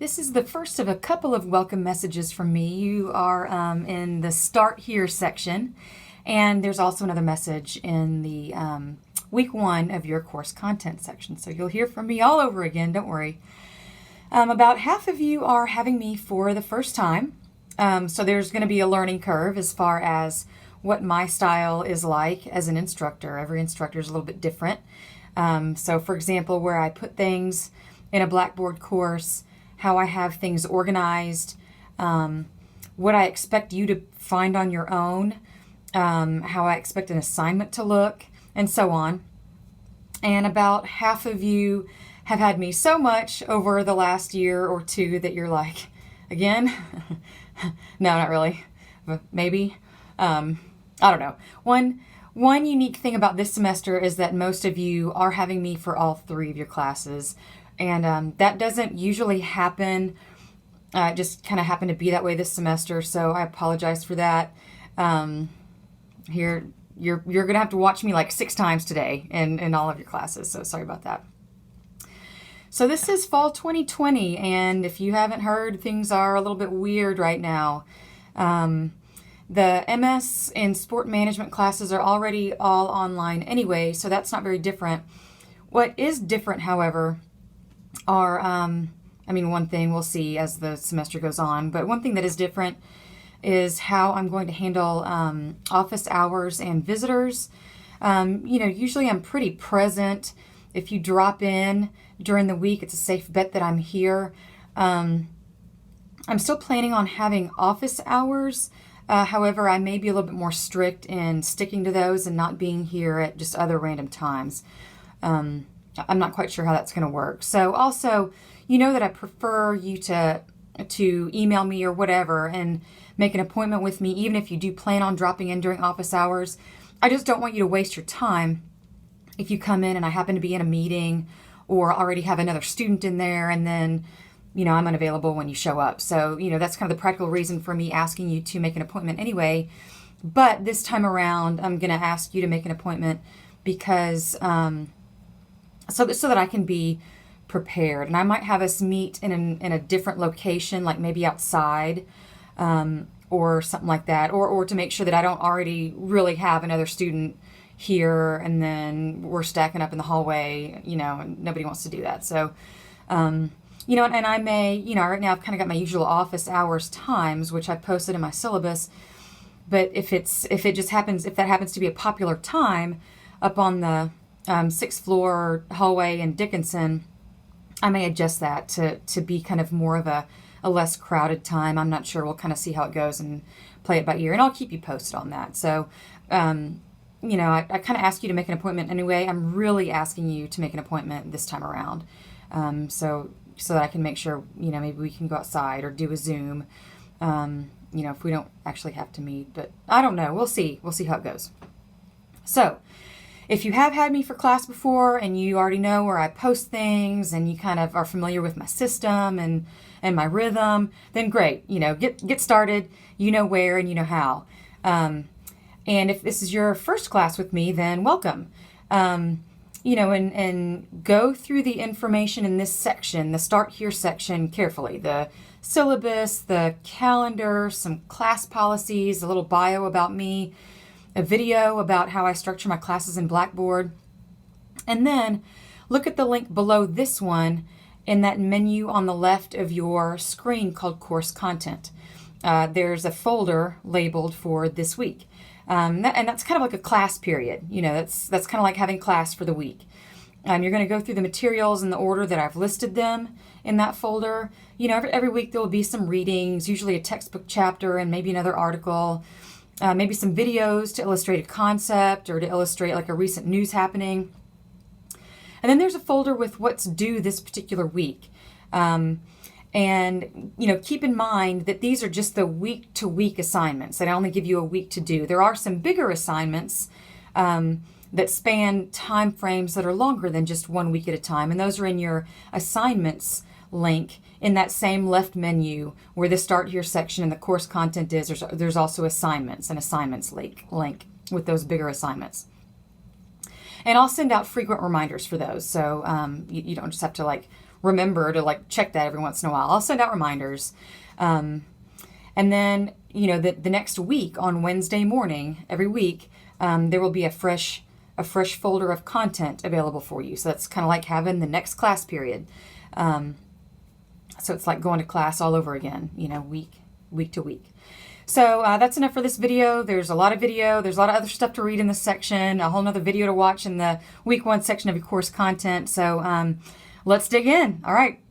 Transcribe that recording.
This is the first of a couple of welcome messages from me. You are in the Start Here section, and there's also another message in the week 1 of your course content section. So you'll hear from me all over again, don't worry. About half of you are having me for the first time. So there's going to be a learning curve as far as what my style is like as an instructor. Every instructor is a little bit different. So for example, where I put things in a Blackboard course, how I have things organized, what I expect you to find on your own, how I expect an assignment to look, and so on. And about half of you have had me so much over the last year or two that you're like, again? No, not really. But maybe. I don't know. One unique thing about this semester is that most of you are having me for all 3 of your classes. And that doesn't usually happen. It just kind of happened to be that way this semester, so I apologize for that. Here, you're going to have to watch me like 6 times today in all of your classes, so sorry about that. So this is fall 2020, and if you haven't heard, things are a little bit weird right now. The MS and sport management classes are already all online anyway, so that's not very different. What is different, however, are, one thing we'll see as the semester goes on, but one thing that is different is how I'm going to handle office hours and visitors. Usually I'm pretty present. If you drop in during the week, it's a safe bet that I'm here. I'm still planning on having office hours. However, I may be a little bit more strict in sticking to those and not being here at just other random times. I'm not quite sure how that's going to work. So also, you know that I prefer you to email me or whatever and make an appointment with me, even if you do plan on dropping in during office hours. I just don't want you to waste your time if you come in and I happen to be in a meeting or already have another student in there and then, I'm unavailable when you show up. So, that's kind of the practical reason for me asking you to make an appointment anyway. But this time around, I'm going to ask you to make an appointment because so that I can be prepared. And I might have us meet in a different location, like maybe outside or something like that, or to make sure that I don't already really have another student here and then we're stacking up in the hallway, and nobody wants to do that. So, and I may, right now I've kind of got my usual office hours times, which I posted in my syllabus. But if that happens to be a popular time up on the 6th floor hallway in Dickinson, I may adjust that to be kind of more of a less crowded time. I'm not sure. We'll kind of see how it goes and play it by ear, and I'll keep you posted on that. So, I kind of ask you to make an appointment anyway. I'm really asking you to make an appointment this time around, so that I can make sure, maybe we can go outside or do a Zoom, if we don't actually have to meet. But I don't know. We'll see. We'll see how it goes. So, if you have had me for class before and you already know where I post things and you kind of are familiar with my system and my rhythm, then great. Get started. You know where and you know how. And if this is your first class with me, then welcome. And go through the information in this section, the Start Here section, carefully. The syllabus, the calendar, some class policies, a little bio about me, a video about how I structure my classes in Blackboard. And then look at the link below this one in that menu on the left of your screen called Course Content. There's a folder labeled for this week. And that's kind of like a class period. That's kind of like having class for the week. You're going to go through the materials in the order that I've listed them in that folder. Every week there will be some readings, usually a textbook chapter and maybe another article, maybe some videos to illustrate a concept or to illustrate like a recent news happening. And then there's a folder with what's due this particular week. And keep in mind that these are just the week-to-week assignments that I only give you a week to do. There are some bigger assignments that span time frames that are longer than just 1 week at a time. And those are in your assignments link in that same left menu where the Start Here section and the course content is. There's also assignments, an assignments link with those bigger assignments. And I'll send out frequent reminders for those. So you don't just have to remember to like check that every once in a while. I'll send out reminders. And then, you know, the next week on Wednesday morning, every week, there will be a fresh folder of content available for you. So that's kind of like having the next class period. So it's like going to class all over again, you know, week to week. So that's enough for this video. There's a lot of video. There's a lot of other stuff to read in this section, a whole nother video to watch in the week 1 section of your course content. So let's dig in. All right.